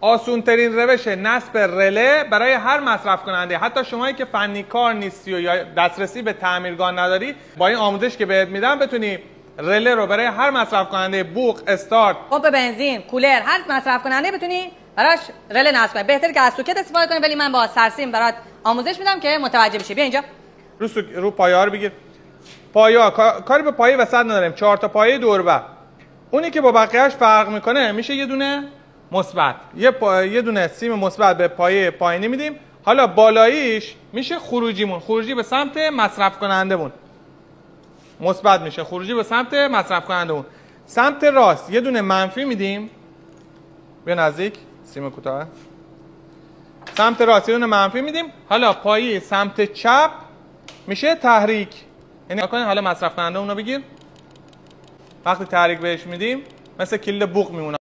آسون ترین روش نصب رله برای هر مصرف کننده، حتی شمایی که فنی کار نیستی و یا دسترسی به تعمیرگاه نداری، با این آموزش که بهت میدم بتونی رله رو برای هر مصرف کننده، بوق، استارت، پمپ بنزین، کولر، هر مصرف کننده بتونی براش رله نصب کنی. بهتره که از سوکت استفاده کنی، ولی من با سرسیم برات آموزش میدم که متوجه بشی. بیا اینجا. رو پایه ها رو بگیر. پایه ها کاری به پایه وسط نداریم، 4 تا پایه دوربر. اونی که با بقیه‌اش فرق میکنه میشه یه دونه مثبت، یه دونه سیم مثبت به پایه پایینی میدیم. حالا بالاییش میشه خروجیمون، خروجی به سمت مصرف کنندمون مثبت میشه، خروجی به سمت مصرف کنندمون. سمت راست یه دونه منفی میدیم. بیا نزدیک، سیم کوتاه. سمت راست یه دونه منفی میدیم. حالا پایه سمت چپ میشه تحریک، یعنی حالا مصرف کننده اونو بگیر. وقتی تحریک بهش میدیم مثل کلید بوق میمونه.